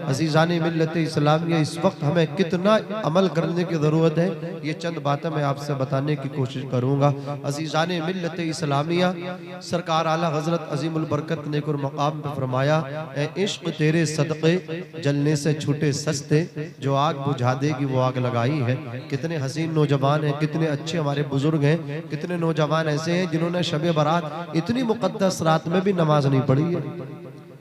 अज़ीज़ान मिल्लत इस्लामिया, इस वक्त हमें कितना अमल करने की ज़रूरत है, ये चंद बातें मैं आपसे बताने की कोशिश करूँगा। अज़ीज़ान मिल्लत इस्लामिया, सरकार आला हज़रत अज़ीमुल बरकत ने एक मकाम पर फरमाया, ए इश्क तेरे सदक़े जलने से छूटे सस्ते, जो आग बुझा देगी वो आग लगाई है। कितने हसीन नौजवान हैं, कितने अच्छे हमारे बुजुर्ग हैं, कितने नौजवान ऐसे हैं जिन्होंने शब बारात इतनी मुक़द्दस रात में भी नमाज नहीं पढ़ी है,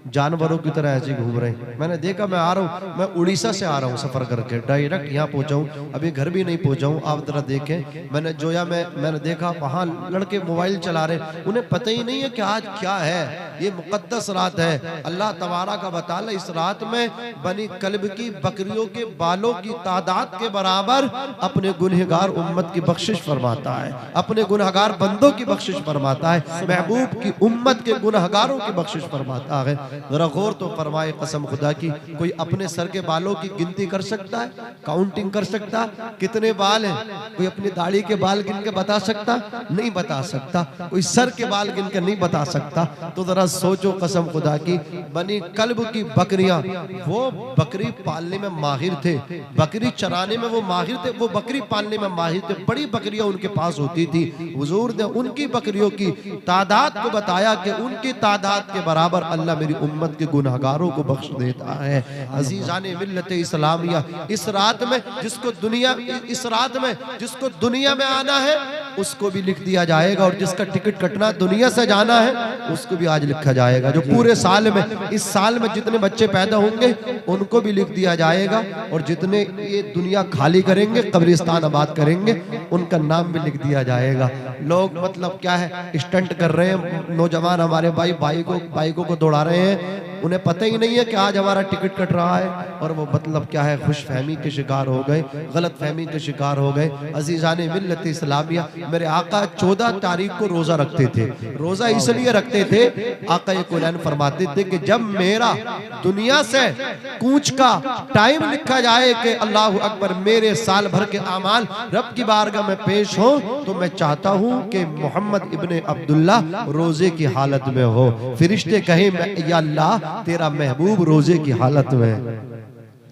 जानवरों की तरह ऐसे घूम रहे हैं। मैंने देखा, मैं आ रहा हूँ, मैं उड़ीसा से आ रहा हूँ सफ़र करके, डायरेक्ट यहाँ पहुँचा हूँ, अभी घर भी नहीं पहुँचा हूँ। आप जरा देखें, मैंने जोया मैंने देखा वहाँ लड़के मोबाइल चला रहे, उन्हें पता ही नहीं है कि आज क्या है, ये मुक़द्दस रात है। अल्लाह तबारा का बताला इस रात में बनी कल्ब की बकरियों के बालों की तादाद के बराबर अपने गुनहगार उम्मत की बख्शिश फरमाता है, अपने गुनहगार बंदों की बख्शिश फरमाता है, महबूब की उम्मत के गुनहगारों की बख्शिश फरमाता है। जरा गौर तो फरमाए, कसम खुदा की, कोई अपने सर के बालों की गिनती कर सकता है, काउंटिंग कर सकता, कितने बाल हैं? कोई अपनी दाढ़ी के बाल गिन के बता सकता? नहीं बता सकता। कोई सर के बाल गिन के नहीं बता सकता। तो जरा सोचो, कसम खुदा की, बनी कल्ब की बकरियां, वो बकरी पालने में माहिर थे, बकरी चराने में वो माहिर थे, वो बकरी पालने में माहिर थे, बड़ी बकरियां उनके पास होती थी। हुजूर ने उनकी बकरियों की तादाद को बताया कि उनकी तादाद के बराबर अल्लाह मेरी उम्मत के गुनहगारों को बख्श देता है। अज़ीज़ान मिल्लत इस्लामिया, इस रात में जिसको दुनिया में आना है उसको भी लिख दिया जाएगा, और जिसका टिकट कटना दुनिया से जाना है उसको भी आज लिखा जाएगा। जो पूरे साल में, इस साल में जितने बच्चे पैदा होंगे उनको भी लिख दिया जाएगा, और जितने ये दुनिया खाली करेंगे, कब्रिस्तान आबाद करेंगे, उनका नाम भी लिख दिया जाएगा। लोग मतलब क्या है, स्टंट कर रहे हैं, नौजवान हमारे बाइकों को दौड़ा रहे हैं, उन्हें पता ही नहीं है कि आज हमारा टिकट कट रहा है, और वो मतलब क्या है, खुश फहमी के शिकार हो गए, गलत फहमी के शिकार हो गए। अज़ीज़ान मिल्लत इस्लामिया, मेरे आका 14 तारीख को रोजा रखते थे। रोजा इसलिए रखते थे, आका ये कुरान फरमाते थे कि जब मेरा दुनिया से कूच का टाइम लिखा जाए कि अल्लाह अकबर, मेरे साल भर के अमाल रब की बारगाह में पेश हो, तो मैं चाहता हूं कि मोहम्मद इब्ने अब्दुल्ला रोजे की हालत में हो। फरिश्ते कहें, या अल्लाह तेरा महबूब रोजे की हालत में,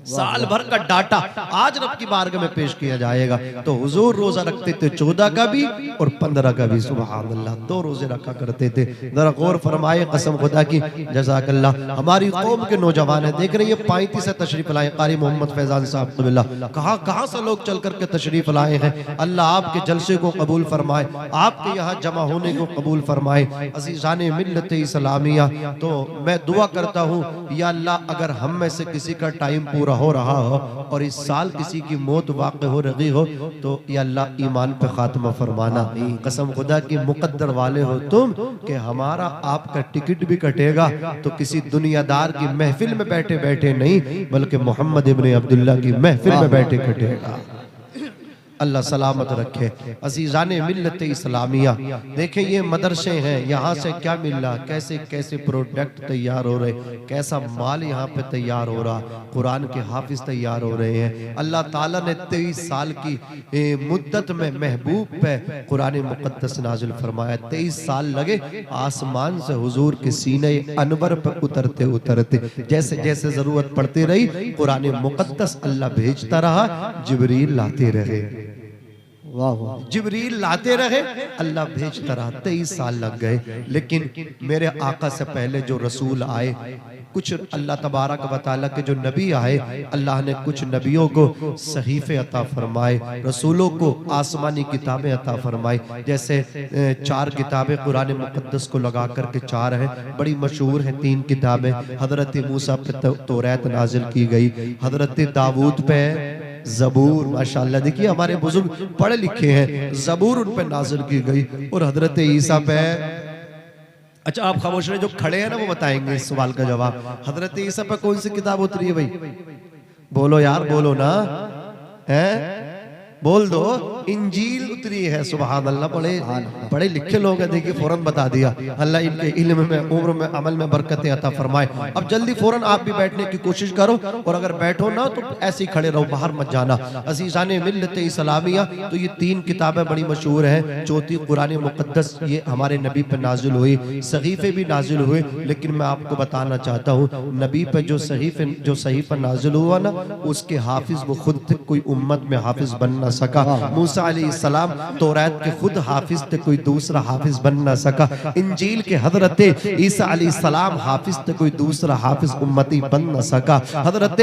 साल भर का डाटा आज रब की बारगाह में पेश किया जाएगा। तो हुजूर रोजा रखते थे 14 का भी और 15 का भी, सुभान अल्लाह, 2 रोजे रखा करते थे। जरा गौर फरमाए, कसम खुदा की, जज़ाकल्लाह। हमारी कौम के नौजवान है, देख रहे हैं, 35 से तशरीफ लाए कारी मोहम्मद फैजान साहब क़बिल्लाह, कहाँ से लोग चल करके तशरीफ लाए हैं। अल्लाह आपके जलसे को कबूल फरमाए, आपके यहाँ जमा होने को कबूल फरमाए। अज़ीज़ान मिल्लत इस्लामिया, तो मैं दुआ करता हूँ, या अल्लाह अगर हम में से किसी का टाइम पूरा हो रहा हो और इस साल किसी की मौत वाक़ हो रही हो, तो या अल्लाह ईमान पे खात्मा फरमाना। कसम खुदा की, मुकद्दर वाले हो तुम कि हमारा आपका टिकट भी कटेगा तो किसी दुनियादार की महफिल में बैठे बैठे नहीं, बल्कि मोहम्मद इब्ने अब्दुल्ला की महफिल में बैठे कटेगा। अल्लाह सलामत रखे। अज़ीज़ान मिल्लत इस्लामिया, देखें ये मदरसे हैं, यहाँ से क्या मिल रहा, कैसे कैसे प्रोडक्ट तैयार हो रहे, कैसा माल यहाँ पे तैयार हो रहा, कुरान के हाफिज तैयार हो रहे हैं। अल्लाह ताला ने 23 साल की मुद्दत में महबूब पे कुरान मुक़द्दस नाज़िल फरमाया। 23 साल लगे आसमान से हुजूर के सीने अनवर पे उतरते उतरते, जैसे जैसे ज़रूरत पड़ती रही कुरान मुक़द्दस अल्लाह भेजता रहा, जिब्रील लाते रहे, जिब्रील लाते रहे, अल्लाह भेजता रहा। 23 साल लग गए, लेकिन मेरे आका से पहले जो रसूल आए, कुछ अल्लाह तबारक व तआला के जो नबी आए, अल्लाह ने कुछ नबियों को सहीफे अता फरमाए, रसूलों को आसमानी किताबें अता फरमाई। जैसे 4 किताबें कुरान मुक़द्दस को लगा करके 4 है, बड़ी मशहूर है 3 किताबें। हज़रत मूसा पे तौरात नाजिल की गई, हज़रत दाऊद पे ज़बूर, माशाअल्लाह, देखिए हमारे बुजुर्ग पढ़े लिखे हैं, ज़बूर उन पे नाजिल की गई, और हज़रत ईसा पे, अच्छा आप खामोश रहे, जो खड़े हैं ना वो बताएंगे इस सवाल का जवाब। हज़रत ईसा पे कौन सी किताब उतरी है भाई? बोलो यार, बोलो ना, है बोल दो इंजील उतरी है। सुभान अल्लाह। बड़े लिखे लोग हैं, देखिए फौरन बता दिया। अल्लाह इनके इल्म में, उम्र में, अमल में बरकतें अता फरमाए। अब जल्दी फौरन आप भी बैठने की कोशिश करो, और अगर बैठो ना तो ऐसे ही खड़े रहो, बाहर मत जाना। अज़ीज़ाने मिल्लत इस्लामिया, तो ये 3 किताबें बड़ी मशहूर हैं। चौथी कुरान मुक़द्दस, ये हमारे नबी पर नाजिल हुई, सहीफ़े भी नाजिल हुए। लेकिन मैं आपको बताना चाहता हूँ, नबी पर जो सहीफ़ा नाजिल हुआ ना, उसके हाफिज वो खुद थे, कोई उम्मत में हाफिज बन ना सका। मूसा अलैहिस्सलाम तौरात के खुद हाफिज थे, कोई दूसरा हाफिज बन ना सका। इंजील के हजरत ईसा अलैहिस्सलाम हाफिज थे, कोई दूसरा हाफिज उम्मती बन ना सका। हजरत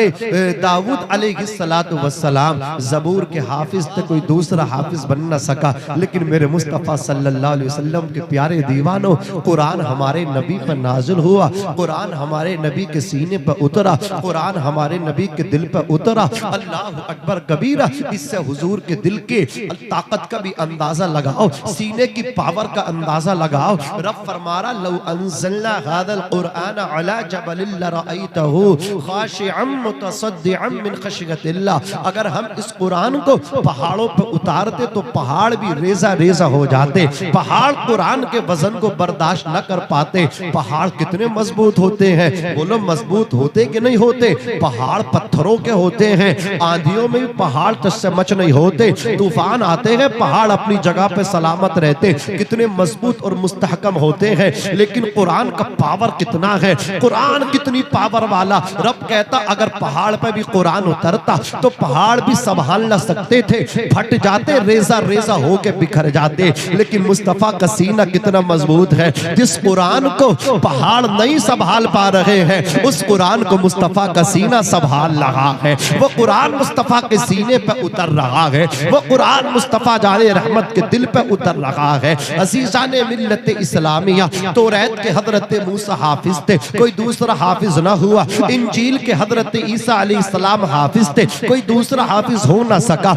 दाऊद अलैहिस्सलातु वस्सलाम ज़बूर के हाफिज थे, कोई दूसरा हाफिज बन ना सका। लेकिन मेरे मुस्तफ़ा सल्लल्लाहु अलैहि वसल्लम के प्यारे दीवानों, कुरान हमारे नबी पर नाजिल हुआ, कुरान हमारे नबी के सीने पर उतरा, कुरान हमारे नबी के दिल पर उतरा। अल्लाह अकबर कबीरा। इससे हुजूर के दिल के ताकत का भी अंदाजा लगाओ, सीने की पावर का अंदाजा लगाओ। रब फरमारा लौ अंज़लना हाज़ल कुरआन अला जबलिन लरअयतहु खाशिअन मुतसद्दिअन मिन खशियतिल्लाह। अगर हम इस कुरान को पहाड़ों पर उतारते तो पहाड़ भी रेजा रेजा हो जाते। पहाड़ कुरान के वजन को बर्दाश्त न कर पाते। पहाड़ कितने मजबूत होते हैं, बोलो मजबूत होते कि नहीं होते? पहाड़ पत्थरों के होते हैं। आंधियों में भी पहाड़ तस्मच नहीं होते, तूफान आते हैं पहाड़ अपनी जगह पे सलामत रहते। कितने मजबूत और मुस्तहकम होते हैं। लेकिन कुरान का पावर कितना है, कुरान कितनी पावर वाला। रब कहता अगर पहाड़ पे भी कुरान उतरता तो पहाड़ भी संभाल न सकते थे, फट जाते, रेजा रेजा होके बिखर जाते। लेकिन मुस्तफा का सीना कितना मजबूत है। जिस कुरान को पहाड़ नहीं संभाल पा रहे हैं, उस कुरान को मुस्तफा का सीना संभाल रहा है। वो कुरान मुस्तफा के सीने पे उतर रहा है, वो कुरान मुस्तफा जाने रहमत के दिल पे उतर रहा है। अज़ीज़ाने मिल्लत इस्लामिया, तौरात के हजरत मूसा हाफिज थे, कोई दूसरा हाफिज ना हुआ। इंजील के हजरत ईसा अलैहिस्सलाम हाफिज थे, कोई दूसरा हाफिज हो ना सका।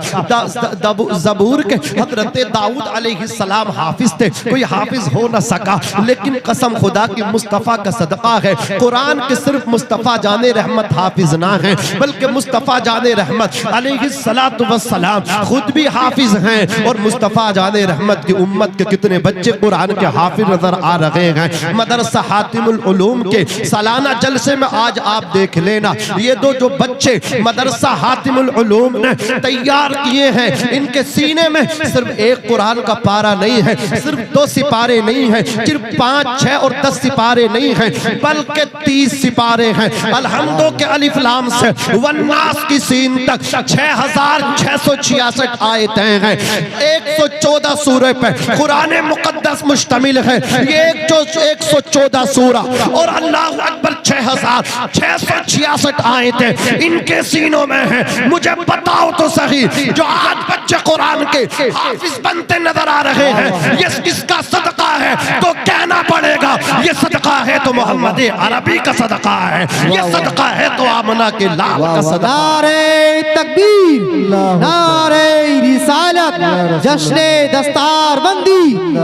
ज़बूर के हजरत दाऊद अलैहिस्सलाम हाफिज थे, कोई हाफिज हो ना सका। लेकिन कसम खुदा की मुस्तफा का सदका है, कुरान के सिर्फ मुस्तफा जाने रहमत हाफिज ना है, बल्कि मुस्तफा जाने रहमत अलैहिस्सलातु वस्सलाम खुद भी हाफिज हैं। और मुस्तफा जाने रहमत की उम्मत के कितने बच्चे कुरान के हाफिज नजर आ रहे हैं। मदरसा हातिमुल उलूम के सालाना जलसे में आज आप देख लेना, ये जो बच्चे मदरसा हातिमुल उलूम ने तैयार किए हैं, इनके सीने में सिर्फ एक कुरान का पारा नहीं है, सिर्फ 2 सिपारे नहीं है, सिर्फ 5, 6 और 10 सिपारे नहीं है, बल्कि 30 सिपारे हैं। अलहम्दो के अलिफ लाम से वन्नास की सीन तक 6666 आयतें हैं। 114 सूरे पे कुरान मुकद्दस मुश्तमिल है। ये 114 सूरा और अल्लाह अकबर 6666 आयतें इनके सीनों में है। मुझे बताओ तो सही, जो आज बच्चे कुरान के हाफिज बनते नजर आ रहे हैं, ये किसका सदका है? तो कहना पड़ेगा ये सदका है तो मोहम्मद अरबी का सदका है, ये सदका है तो आमना के लाल का सदका। नारे तकबीर, नारे रिसालत, जश्ने दस्तारबंदी,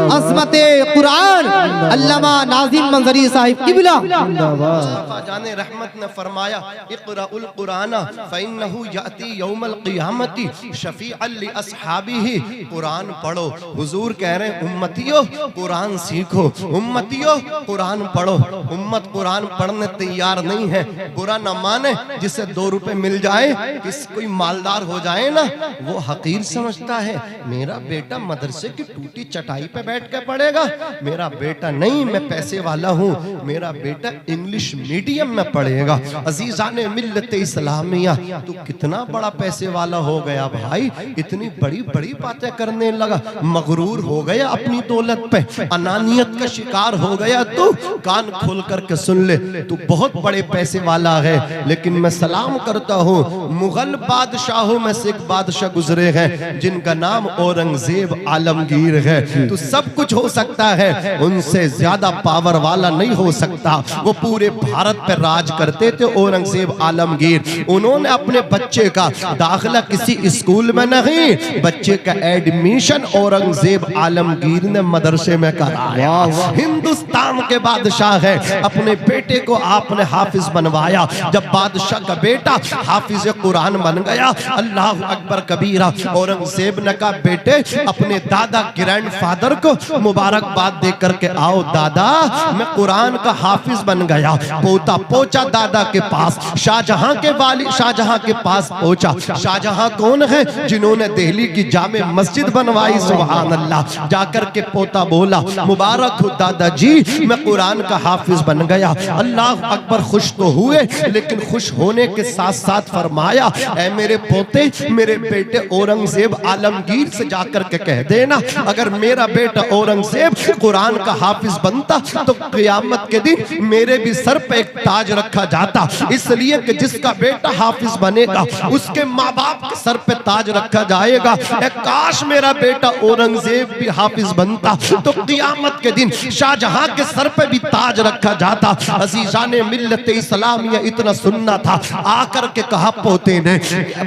अज़मते कुरान, अल्लामा नाज़िम मंजरी साहिब किबला। मुस्तफा जाने रहमत ने फरमाया इक़राउल कुरान फ़इन्नहु याती यौमल क़ियामती शफ़ीअन लि अस्हाबिही। कुरान पढ़ो। हुजूर कह रहे हैं उम्मतियों कुरान सीखो, उम्मतियों कुरान पढ़ो। उम्मत कुरान पढ़ने तैयार नहीं है। बुरा न माने, जिसे 2 रुपए मिल जाए, किस कोई मालदार हो जाए ना, वो हकीर समझता है। मेरा बेटा मदरसे की टूटी चटाई पे बैठ के पढ़ेगा, मेरा बेटा नहीं, मैं पैसे वाला हूँ, मेरा बेटा इंग्लिश मीडियम में पढ़ेगा। अजीजाने मिल्लत इस्लामिया, तू कितना बड़ा पैसे वाला हो गया भाई, इतनी बड़ी बड़ी बातें करने लगा, मगरूर हो गया अपनी दौलत पे, अनानियत का शिकार हो गया। तू कान खोल करके सुन ले, तू बहुत बड़े पैसे वाला है। लेकिन मैं सलाम करता हूँ, मुगल बादशाहों में से एक बादशाह गुजरे हैं जिनका नाम औरंगजेब आलमगीर है। तो सब कुछ हो सकता है उनसे ज्यादा पावर वाला नहीं हो सकता। वो पूरे भारत पर राज करते थे औरंगजेब आलमगीर। उन्होंने अपने बच्चे का दाखिला किसी स्कूल में नहीं, बच्चे का एडमिशन औरंगजेब आलमगीर ने मदरसे में कराया। हिंदुस्तान के बादशाह है, अपने बेटे को आपने हाफिज बनवाया। जब बादशाह का बेटा हाफिज कुरान बन गया, अल्लाह अकबर कबीरा, औरंगजेब ने कहा बेटे अपने दादा ग्रैंडफादर को मुबारकबाद दे करके आओ। दादा मैं कुरान का हाफिज बन गया। पोता पहुंचा दादा के पास, शाहजहां के वाली शाहजहां के पास पहुंचा। शाहजहां कौन है? जिन्होंने दिल्ली की जामे मस्जिद बनवाई। सुभान अल्लाह। जाकर के पोता बोला मुबारक हो दादाजी, मैं कुरान का हाफिज बन गया। अल्लाह अकबर खुश तो हुए, लेकिन खुश होने के साथ साथ फरमाया ऐ मेरे पोते, मेरे बेटे औरंगजेब आलमगीर से जाकर के कह देना अगर मेरा बेटा औरंगजेब कुरान का हाफिज बनता तो क़यामत के दिन मेरे भी सर पे एक ताज रखा जाता, इसलिए कि जिसका बेटा हाफिज बनेगा उसके माँ बाप के सर पे ताज रखा जाएगा। काश मेरा बेटा औरंगजेब भी हाफिज बनता तो क़यामत के दिन शाहजहां के सर पे भी ताज रखा जाता। अजीज़ाने मिल्लत इस्लामिया इतना सुनना था। आकर के कहा पोते ने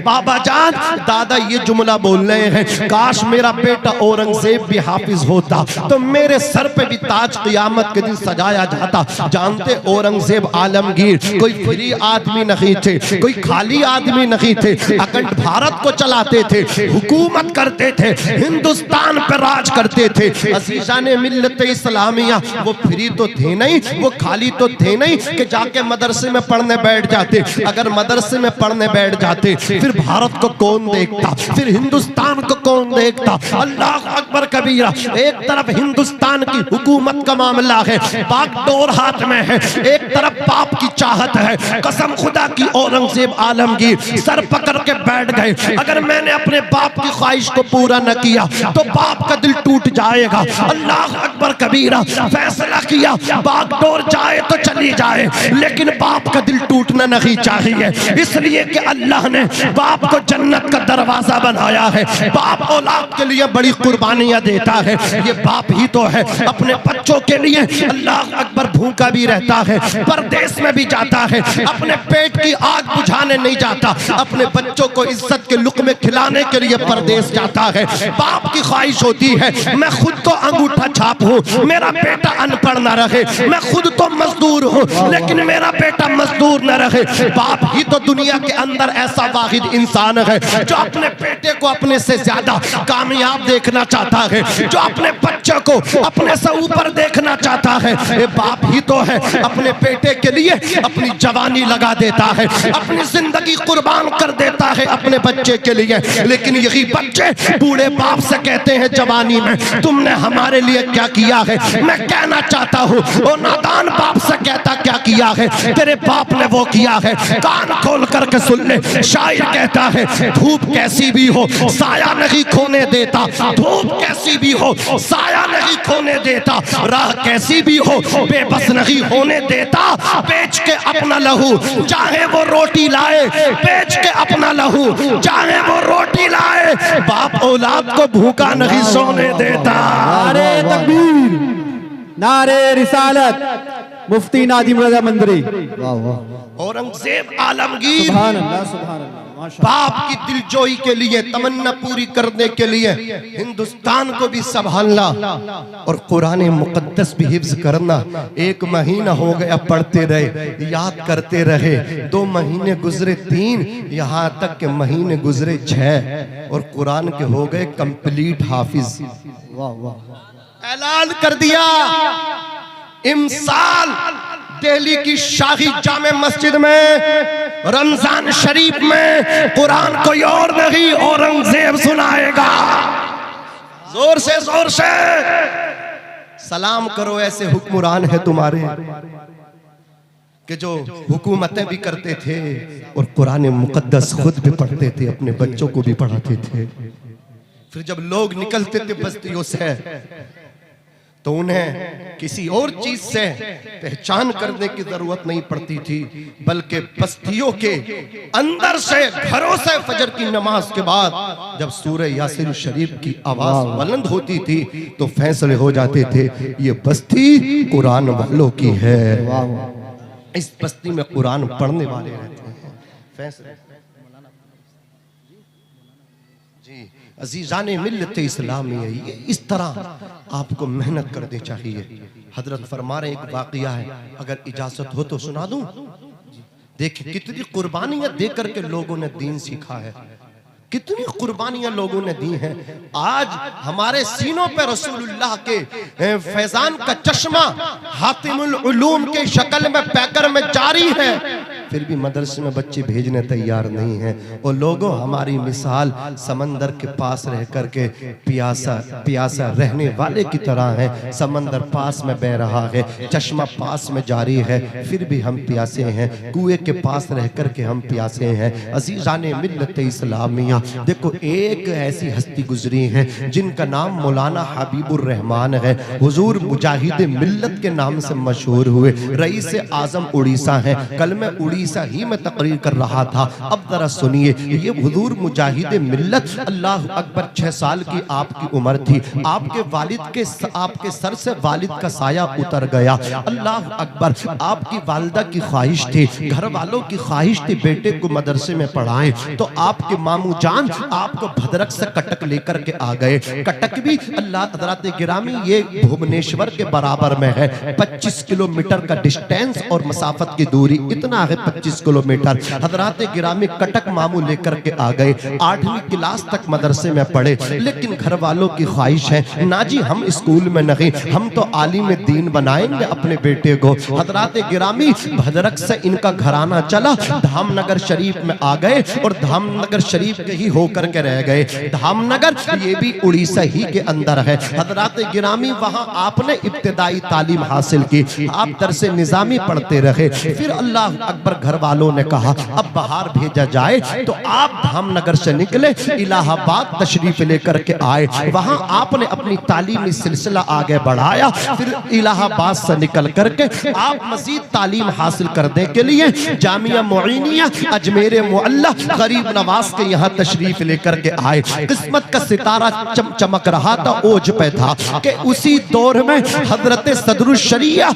बाबा जान दादा ये जुमला बोल रहे हैं, काश मेरा बेटा औरंगजेब भी हाफिज होता तो मेरे सर पे भी ताज क़यामत के दिन सजाया जाता। जानते औरंगजेब आलमगीर कोई फ्री आदमी नहीं थे, कोई खाली आदमी नहीं थे। अखंड भारत को चलाते थे, हुकूमत करते थे, हिंदुस्तान पर राज करते थे। अजीज़ाने मिल्लत इस्लामिया वो फ्री तो थे नहीं, वो खाली तो थे नहीं कि जाके मदरसे में पढ़ने बैठ जाते। अगर मदरसे में पढ़ने बैठ जाते फिर भारत को कौन देखता, फिर हिंदुस्तान को कौन देखता। अल्लाह अकबर कबीरा। एक तरफ हिंदुस्तान की हुकूमत का मामला है, बागडोर हाथ में है, एक तरफ बाप की चाहत है। कसम खुदा की औरंगजेब आलमगीर सर पकड़ के बैठ गए, अगर मैंने अपने बाप की ख्वाहिश को पूरा न किया तो बाप का दिल टूट जाएगा। अल्लाह अकबर कबीरा। फैसला किया बागडोर जाए तो चली जाए, लेकिन बाप का दिल टूटना नहीं चाहिए, इसलिए कि अल्लाह ने बाप को जन्नत का दरवाजा बनाया है। बाप औलाद के लिए बड़ी कुर्बानियां देता है, ये बाप ही तो है। अपने बच्चों के लिए अल्लाह अकबर भूखा भी रहता है, परदेश में भी जाता है, अपने पेट की आग बुझाने नहीं जाता, अपने बच्चों को इज्जत के लुक़मे खिलाने के लिए परदेश जाता है। बाप की ख्वाहिश होती है मैं खुद तो अंगूठा छाप हूँ, मेरा बेटा अनपढ़ न रहे, मैं खुद तो मजदूर हूँ लेकिन मेरा बेटा मजदूर न रहे। बाप ही तो दुनिया के अंदर ऐसा वाहिद इंसान है जो अपने बेटे को अपने से ज्यादा कामयाब देखना चाहता है, जो अपने बच्चे को अपने से ऊपर देखना चाहता है। ये बाप ही तो है अपने बेटे के लिए अपनी जवानी लगा देता है, अपनी जिंदगी कुर्बान कर देता है अपने बच्चे के लिए। लेकिन यही बच्चे बूढ़े बाप से कहते हैं जवानी में तुमने हमारे लिए क्या किया है। मैं कहना चाहता हूँ वो नादान बाप से कहता क्या किया है, तेरे बाप ने वो किया है। कान खोल करके सुन ले, शायर कहता है धूप कैसी भी हो साया नहीं खोने देता, धूप कैसी भी हो साया नहीं खोने देता, राह कैसी भी हो बेबस नहीं होने देता। बेच के अपना लहू चाहे वो रोटी लाए, बेच के अपना लहू चाहे वो रोटी लाए, बाप औलाद को भूखा नहीं सोने देता। नारे तकबीर, नारे रिसालत, मुफ्ती नाजिम रजा मंदरी। वाह वाह। औरंगजेब आलमगीर सुभान अल्लाह, सुभान अल्लाह। बाप की दिलजोई के लिए, तमन्ना पूरी करने के लिए हिंदुस्तान को भी संभालना और कुरान मुकद्दस भी हिफ्ज करना। 1 महीना हो गया पढ़ते रहे, याद करते रहे, 2 महीने गुजरे 3, यहाँ तक के महीने गुजरे 6 और कुरान के हो गए कंप्लीट हाफिज। वाह वाह। ऐलान कर दिया इमसाल दिल्ली की शाही जामे मस्जिद में रमजान शरीफ में कुरान कोई और नहीं औरंगजेब सुनाएगा। जोर से सलाम करो, ऐसे हुक्मरान है तुम्हारे कि जो हुकूमतें भी करते थे और कुरान मुकद्दस खुद भी पढ़ते थे, अपने बच्चों को भी पढ़ाते थे। फिर जब लोग निकलते थे बस्तियों से तो उन्हें किसी और चीज से पहचान करने की जरूरत नहीं पड़ती थी, बल्कि बस्तियों के अंदर से, घरों से फजर की नमाज के बाद जब सूरह यासीन शरीफ की आवाज बुलंद होती थी तो फैसले हो जाते थे, ये बस्ती कुरान वालों की है, इस बस्ती में कुरान पढ़ने वाले रहते हैं। फैसले जी अजीजाने मिल्लत इस्लामी है, ये इस तरह आपको मेहनत करनी चाहिए। हजरत फरमा रहे एक वाकया है, अगर इजाजत हो तो सुना दूं। देखिए कितनी कुर्बानियां दे करके लोगों ने दीन सीखा है, कितनी कुर्बानियां लोगों ने दी हैं। आज हमारे सीनों पे रसूलुल्लाह के फैजान का चश्मा हातिमुल उलूम के शक्ल में पैकर में जारी है, फिर भी मदरसे में बच्चे भेजने तैयार नहीं हैं। और लोगों हमारी मिसाल समंदर के पास रह करके प्यासा रहने वाले की तरह है। समंदर पास में बह रहा है, चश्मा पास में जारी है, फिर भी हम प्यासे हैं। कुएं के पास रह करके हम प्यासे हैं। अजीजाने मिल्लत इस्लामिया, देखो एक ऐसी हस्ती गुजरी है जिनका नाम मौलाना हबीबुर रहमान है। हुजूर मुजाहिद मिल्लत के नाम से मशहूर हुए, रईस आजम उड़ीसा है। कल मैं उड़ीसा ही में तकरीर कर रहा था। अब जरा सुनिए, ये हुजूर मुजाहिद मिल्लत, अल्लाह अकबर, 6 साल की आपकी उम्र थी। आपके सर से वालिद का साया उतर गया। अल्लाह अकबर, आपकी वालिदा की ख्वाहिश थी, घर वालों की ख्वाहिश थी बेटे को मदरसे में पढ़ाएं। तो आपके मामू जान आपको भद्रक से कटक लेकर के आ गए। कटक भी अल्लाह हज़रात गिरामी ये भुवनेश्वर के बराबर में है। 25 किलोमीटर का डिस्टेंस और मसाफत की दूरी इतना है, 25 किलोमीटर। हज़रात गिरामी कटक मामू लेकर के आ गए। 8वीं क्लास तक मदरसे में पढ़े, लेकिन घर वालों की ख्वाहिश है ना जी हम स्कूल में नहीं, हम तो आलिम दीन बनाएंगे अपने बेटे को। हज़रात गिरामी भद्रक से इनका घराना चला, धामनगर शरीफ में आ गए और धामनगर शरीफ के ही होकर के रह गए। धामनगर ये भी उड़ीसा ही के अंदर है। हज़रात गिरामी वहां आपने इब्तिदाई तालीम हासिल की, आप दरसे निजामी पढ़ते रहे। फिर अल्लाह अकबर, घर वालों ने कहा अब बाहर भेजा जाए, तो आप धामनगर से निकले, इलाहाबाद तशरीफ लेकर के आए। वहां आपने अपनी तालीमी सिलसिला आगे बढ़ाया। फिर इलाहाबाद से निकल करके आप मजीद तालीम हासिल करने के लिए जामिया मोइनिया अजमेर मुअल्ला गरीब नवाज के यहाँ तशरीफ लेकर के आए। किस्मत का सितारा चमक रहा था, ओज पे था कि उसी दौर में हजरत सदरुल शरिया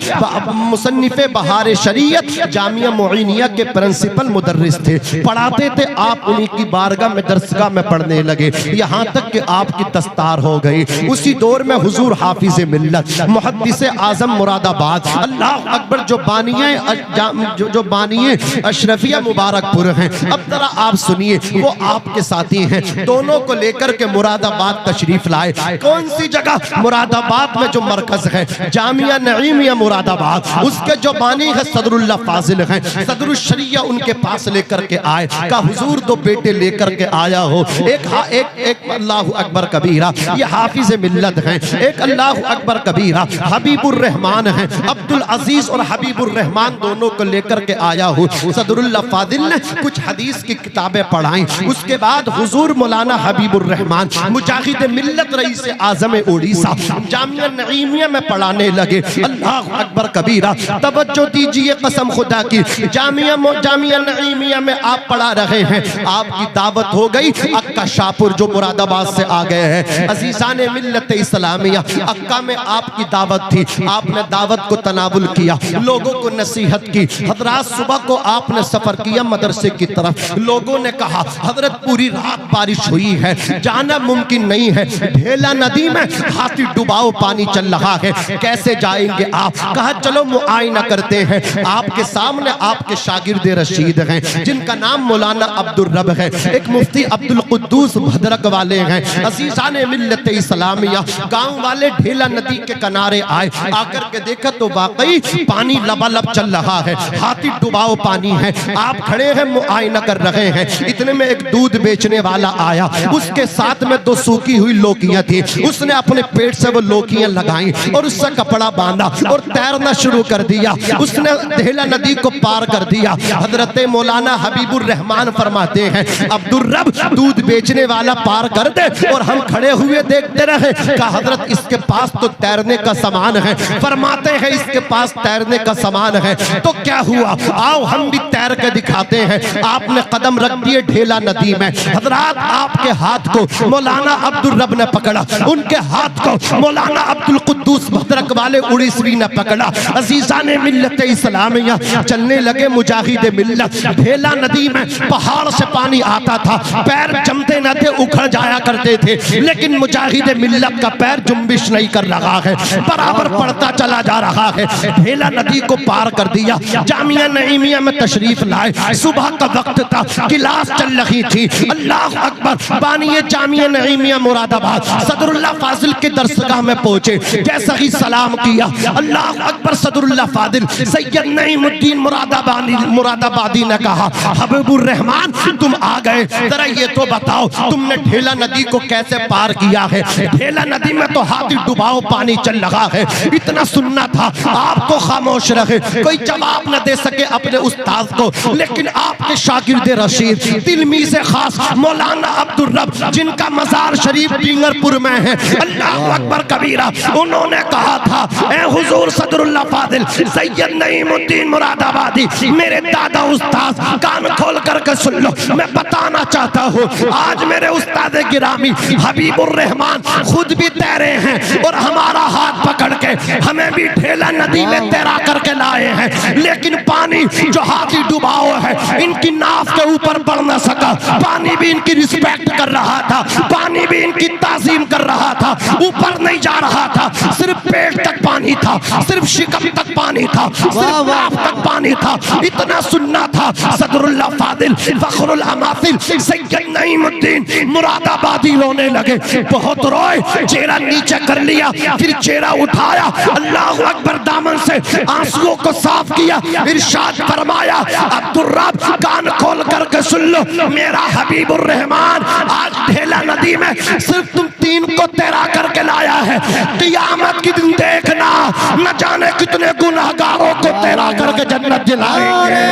मुसन्निफे बहार शरीयत जामिया मोइनिया के प्रिंसिपल मुदर्रिस थे, पढ़ाते थे। आप उन्हीं की बारगाह में दरसगाह में पढ़ने लगे, यहाँ तक कि आपकी दस्तार हो गई। उसी दौर में हुजूर हाफिज मिल्लत मुहद्दिस आजम मुरादाबाद, अल्लाह अकबर, जो बानिए अशरफिया मुबारकपुर हैं। अब जरा आप सुनिए, वो आपके साथी हैं, दोनों को लेकर के मुरादाबाद तशरीफ लाए। कौन सी जगह? मुरादाबाद में जो मरकज है जामिया नईमिया मुरादाबाद, उसके जो बानी है सदरुल्लाह फाजिल हैं, सदरुल शरिया उनके पास लेकर के आए। का हुजूर 2 बेटे लेकर के आया हो, एक अल्लाह अकबर कबीरा, ये हाफिज मिल्लत हैं। एक अल्लाह अकबर कबीरा हबीबुर रहमान हैं, अब्दुल अजीज और हबीबुर रहमान दोनों को लेकर के आया हो। सदरुल्लाह फाजिल ने कुछ हदीस की किताबें पढ़ाई। उसके बाद हुजूर मौलाना हबीबुर रहमान मुजाहिद मिल्लत रईस आजम उड़ीसा जामिया नईमिया में पढ़ाने लगे। अल्लाह अकबर कबीरा, तवज्जो दीजिए, कसम खुदा की, जामिया नईमिया में आप पढ़ा रहे हैं। आपकी दावत हो गई अक्का शाहपुर जो मुरादाबाद से आ गए हैं। अजीजाने मिल्लत इस्लामिया, अक्का में आपकी दावत थी, आपने दावत को तनावुल किया, लोगों को नसीहत की। हजरात सुबह को आपने सफर किया मदरसे की तरफ। लोगों ने कहा हजरत पूरी रात बारिश हुई है, जाना मुमकिन नहीं है, ढेला नदी में हाथी डुबाओ पानी चल रहा है, कैसे जाएंगे आप? कहा चलो मुआयना करते हैं। आपके सामने आपके शागिर्द रशीद हैं जिनका नाम मौलाना अब्दुल रब है, एक मुफ्ती अब्दुल कुद्दूस भद्रक वाले हैं। अजीजाने मिल्लत इस्लामिया, गांव वाले ढेला नदी के किनारे आए, आकर के देखा तो वाकई पानी लबालब चल रहा है, हाथी डुबाओ पानी है। आप खड़े हैं, मुआयना कर रहे हैं। इतने में एक दूध बेचने वाला आया, उसके साथ में 2 सूखी हुई लोकियां थी। उसने अपने पेट से वो लोकियां लगाई और उससे कपड़ा बांधा और तैरना शुरू कर दिया। उसने ढेला नदी को पार कर दिया। हजरत मौलाना हबीबुर रहमान फरमाते हैं अब्दुल रब दूध बेचने वाला पार कर दे और हम खड़े हुए देखते रहे। कहा हजरत इसके पास तो तैरने का सामान है। फरमाते हैं इसके पास तैरने का सामान है तो क्या हुआ, आओ हम भी तैर के दिखाते हैं। आपने कदम रख दिए ढेला नदी में। हजरत आपके हाथ को मौलाना अब्दुल रब ने पकड़ा, उनके हाथ को मौलाना अब्दुल कुद्दूस भद्रक वाले उड़ीसवी ने पकड़ा। अजीजा ने मिल्लत इस्लामिया चलने लगे मुजाहिद मिल्लत। ढेला नदी में पहाड़ से पानी आता था, पैर जमते न थे, उखड़ जाया करते थे, लेकिन मुजाहिद मिल्लत का पैर जुम्बिश नहीं कर रहा है, बराबर पड़ता चला जा रहा है। ढेला नदी को पार कर दिया, जामिया नईमिया में तशरीफ लाए। सुबह का वक्त था, क्लास चल रही थी। अल्लाह अकबर। बानिए जामिया नईमिया मुरादाबाद सदरुल्लाह फाजिल के दरसगाह में पहुंचे। जैसा ही सलाम किया, अल्लाह अकबर, सदरुल्लाह फाजिल सैयद नईमुद्दीन मुरादाबादी ने कहा हबीबुर रहमान तुम आ गए, जरा ये तो बताओ तुमने ढेला नदी को कैसे पार किया है। ढेला नदी में तो हाथी डुबाओ पानी चल रहा है। इतना सुनना था, आप तो खामोश रहे, कोई जवाब न दे सके अपने उस्ताद को। लेकिन आपके शागिर्द रशीद तिलमीज़ खास मौलाना अब्दुल रब जिनका मजार शरीफ डिंगरपुर में है, अल्लाह अकबर कबीरा, उन्होंने कहा था ए हुजूर सदरुल्लाह फाजिल सैयद नईमुद्दीन मुरादाबादी, मेरे दादा उस्ताद कान खोल करके सुन लो, मैं बताना चाहता हूँ आज मेरे उस्ताद गिरामी हबीबुर रहमान खुद भी तैरे हैं और हमारा हाथ पकड़ के हमें भी ढेला नदी में तैरा करके लाए हैं। लेकिन पानी जो हाथी डुबाओ है इनकी नाव के ऊपर बढ़ न सका। पानी भी इनकी रिस्पेक्ट कर रहा था, पानी भी इनकी ताजीम कर रहा था, ऊपर नहीं जा रहा था, सिर्फ पेट तक पानी था, सिर्फ शिकम तक पानी था, सिर्फ नाव तक पानी था। इतना सुनना था। सदरुल्लाह फादिल फखरुल अमासिल सैयद नईमुद्दीन मुरादाबादी रोने लगे, बहुत रोए, चेहरा नीचे कर लिया, फिर चेहरा उठाया, अल्लाह अकबर, दामन से आंसुओं को साफ किया, इरशाद फरमाया अब्दुल रब कान खोल करके सुन लो, मेरा हबीबुर रहमान आज ढेला नदी में सिर्फ तुम तीन को तैरा करके लाया है। क़ियामत के दिन देखना न जाने कितने गुनाहगारों को तैरा करके जन्नत दिलाएंगे।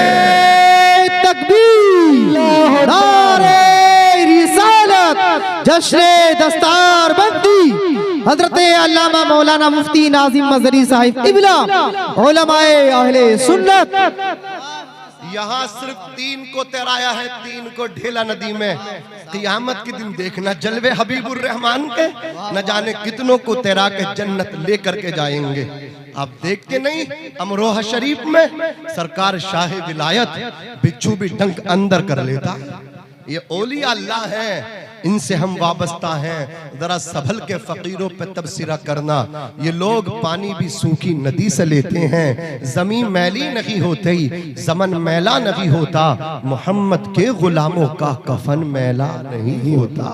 तकबीर, नारे रिसालत, जश्न दस्तार बंदी हजरत अल्लामा मौलाना मुफ्ती नाजिम मजरी साहिब इबला उलमाए अहले सुन्नत। यहाँ सिर्फ तीन को तैराया है, तीन को ढेला नदी में। क़ियामत के दिन देखना जलवे हबीबुर रहमान के, न जाने कितनों को तैरा के जन्नत लेकर के जाएंगे। आप देखते नहीं अमरोहा शरीफ में सरकार शाह विलायत बिच्छू भी डंक अंदर कर लेता। ये औलिया अल्लाह है, इनसे हम वाबस्ता हैं। जरा संभल के फकीरों पे तबसरा करना। ये लोग पानी भी सूखी नदी से लेते हैं। जमीन मैली नहीं होती, जमन मैला नहीं होता, मोहम्मद के गुलामों का कफन मैला नहीं होता।